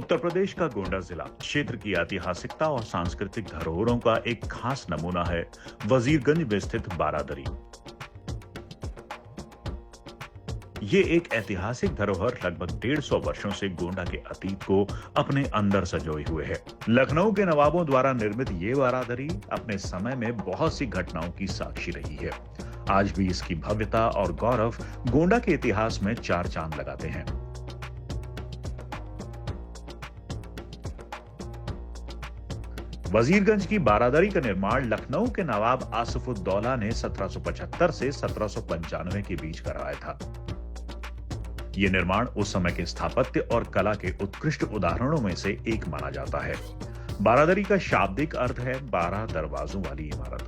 उत्तर प्रदेश का गोंडा जिला क्षेत्र की ऐतिहासिकता और सांस्कृतिक धरोहरों का एक खास नमूना है वजीरगंज में स्थित बारादरी। ये एक ऐतिहासिक धरोहर लगभग 150 वर्षों से गोंडा के अतीत को अपने अंदर संजोए हुए है। लखनऊ के नवाबों द्वारा निर्मित ये बारादरी अपने समय में बहुत सी घटनाओं की साक्षी रही है। आज भी इसकी भव्यता और गौरव गोंडा के इतिहास में चार चांद लगाते हैं। वजीरगंज की बारादरी का निर्माण लखनऊ के नवाब आसिफुद्दौला ने 1775 से 1795 के बीच करवाया था। यह निर्माण उस समय के स्थापत्य और कला के उत्कृष्ट उदाहरणों में से एक माना जाता है। बारादरी का शाब्दिक अर्थ है 12 दरवाजों वाली इमारत।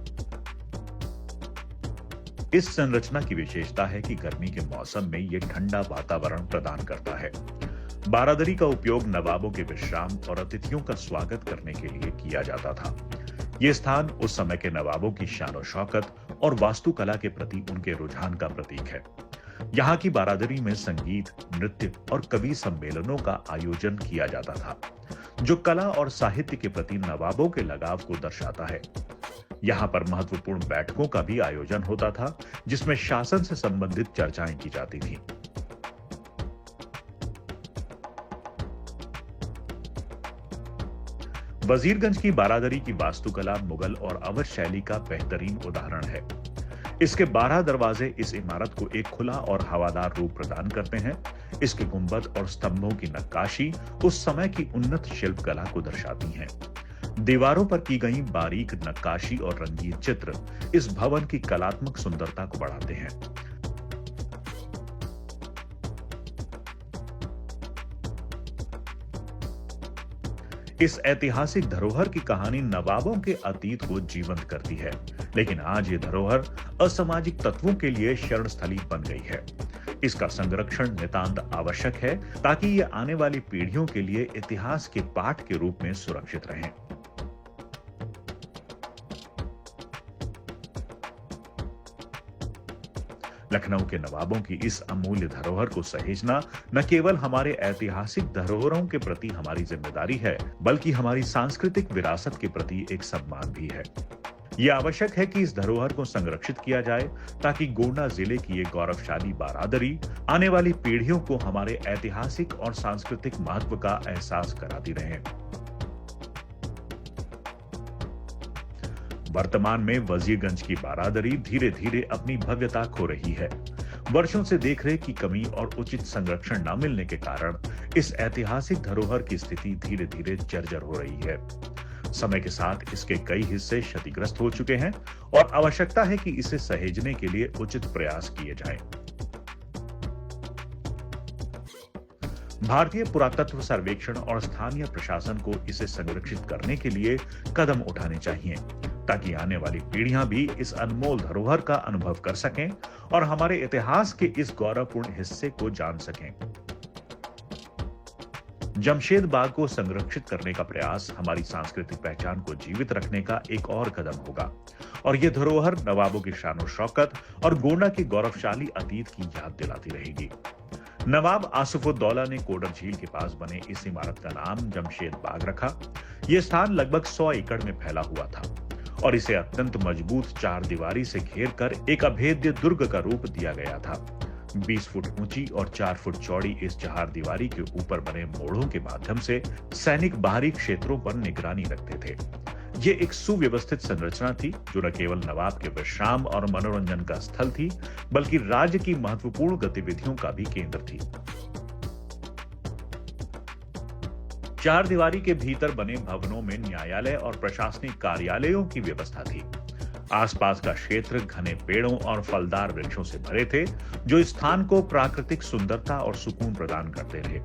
इस संरचना की विशेषता है कि गर्मी के मौसम में यह ठंडा वातावरण प्रदान करता है। बारादरी का उपयोग नवाबों के विश्राम और अतिथियों का स्वागत करने के लिए किया जाता था। यह स्थान उस समय के नवाबों की शान और शौकत और वास्तुकला के प्रति उनके रुझान का प्रतीक है। यहाँ की बारादरी में संगीत, नृत्य और कवि सम्मेलनों का आयोजन किया जाता था, जो कला और साहित्य के प्रति नवाबों के लगाव को दर्शाता है। यहाँ पर महत्वपूर्ण बैठकों का भी आयोजन होता था, जिसमें शासन से संबंधित चर्चाएं की जाती थीं। वजीरगंज की बारादरी की वास्तुकला मुगल और अवध शैली का बेहतरीन उदाहरण है। इसके 12 दरवाजे इस इमारत को एक खुला और हवादार रूप प्रदान करते हैं। इसके गुंबद और स्तंभों की नक्काशी उस समय की उन्नत शिल्प कला को दर्शाती हैं। दीवारों पर की गई बारीक नक्काशी और रंगीन चित्र इस भवन की कलात्मक सुंदरता को बढ़ाते हैं। इस ऐतिहासिक धरोहर की कहानी नवाबों के अतीत को जीवंत करती है, लेकिन आज ये धरोहर असामाजिक तत्वों के लिए शरण स्थली बन गई है। इसका संरक्षण नितांत आवश्यक है ताकि ये आने वाली पीढ़ियों के लिए इतिहास के पाठ के रूप में सुरक्षित रहें। लखनऊ के नवाबों की इस अमूल्य धरोहर को सहेजना न केवल हमारे ऐतिहासिक धरोहरों के प्रति हमारी जिम्मेदारी है, बल्कि हमारी सांस्कृतिक विरासत के प्रति एक सम्मान भी है। यह आवश्यक है कि इस धरोहर को संरक्षित किया जाए ताकि गोंडा जिले की ये गौरवशाली बारादरी आने वाली पीढ़ियों को हमारे ऐतिहासिक और सांस्कृतिक महत्व का एहसास कराती रहे। वर्तमान में वजीरगंज की बारादरी धीरे धीरे अपनी भव्यता खो रही है। वर्षों से देखरेख की कमी और उचित संरक्षण न मिलने के कारण इस ऐतिहासिक धरोहर की स्थिति धीरे धीरे जर्जर हो रही है। समय के साथ इसके कई हिस्से क्षतिग्रस्त हो चुके हैं और आवश्यकता है कि इसे सहेजने के लिए उचित प्रयास किए जाएं। भारतीय पुरातत्व सर्वेक्षण और स्थानीय प्रशासन को इसे संरक्षित करने के लिए कदम उठाने चाहिए, ताकि आने वाली पीढ़ियां भी इस अनमोल धरोहर का अनुभव कर सकें और हमारे इतिहास के इस गौरवपूर्ण हिस्से को जान सकें। जमशेद बाग को संरक्षित करने का प्रयास हमारी सांस्कृतिक पहचान को जीवित रखने का एक और कदम होगा और यह धरोहर नवाबों की शान और शौकत और गोंडा के गौरवशाली अतीत की याद दिलाती रहेगी। नवाब आसिफुद्दौला ने कोडर झील के पास बने इस इमारत का नाम जमशेद बाग रखा। यह स्थान लगभग 100 एकड़ में फैला हुआ था और इसे अत्यंत मजबूत चार दीवारी से घेरकर एक अभेद्य दुर्ग का रूप दिया गया था। 20 फुट ऊंची और 4 फुट चौड़ी इस चहार दीवारी के ऊपर बने मोड़ों के माध्यम से सैनिक बाहरी क्षेत्रों पर निगरानी रखते थे। ये एक सुव्यवस्थित संरचना थी जो न केवल नवाब के विश्राम और मनोरंजन का स्थल थी, बल्कि राज्य की महत्वपूर्ण गतिविधियों का भी केंद्र थी। चार दीवारी के भीतर बने भवनों में न्यायालय और प्रशासनिक कार्यालयों की व्यवस्था थी। आसपास का क्षेत्र घने पेड़ों और फलदार वृक्षों से भरे थे, जो स्थान को प्राकृतिक सुंदरता और सुकून प्रदान करते रहे।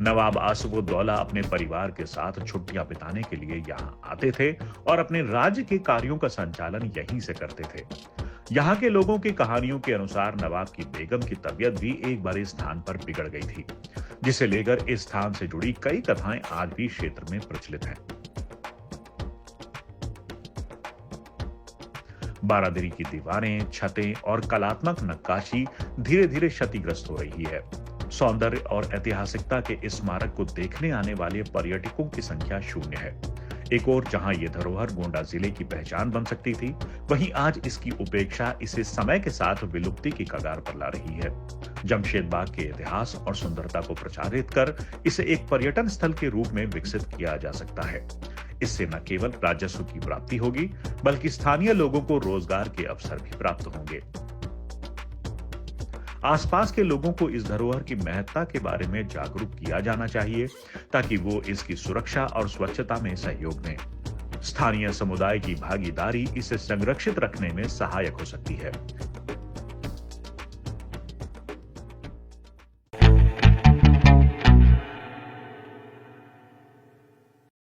नवाब आसिफुद्दौला अपने परिवार के साथ छुट्टियां बिताने के लिए यहाँ आते थे और अपने राज्य के कार्यों का संचालन यहीं से करते थे। यहाँ के लोगों की कहानियों के अनुसार नवाब की बेगम की तबीयत भी एक बार इस स्थान पर बिगड़ गई थी, जिसे लेकर इस स्थान से जुड़ी कई कथाएं आज भी क्षेत्र में प्रचलित हैं। बारादरी की दीवारें, छतें और कलात्मक नक्काशी धीरे धीरे क्षतिग्रस्त हो रही है। सौंदर्य और ऐतिहासिकता के इस स्मारक को देखने आने वाले पर्यटकों की संख्या शून्य है। एक और जहां ये धरोहर गोंडा जिले की पहचान बन सकती थी, वहीं आज इसकी उपेक्षा इसे समय के साथ विलुप्ति की कगार पर ला रही है। जमशेद बाग के इतिहास और सुंदरता को प्रचारित कर इसे एक पर्यटन स्थल के रूप में विकसित किया जा सकता है। इससे न केवल राजस्व की प्राप्ति होगी, बल्कि स्थानीय लोगों को रोजगार के अवसर भी प्राप्त होंगे। आसपास के लोगों को इस धरोहर की महत्ता के बारे में जागरूक किया जाना चाहिए, ताकि वो इसकी सुरक्षा और स्वच्छता में सहयोग दें। स्थानीय समुदाय की भागीदारी इसे संरक्षित रखने में सहायक हो सकती है।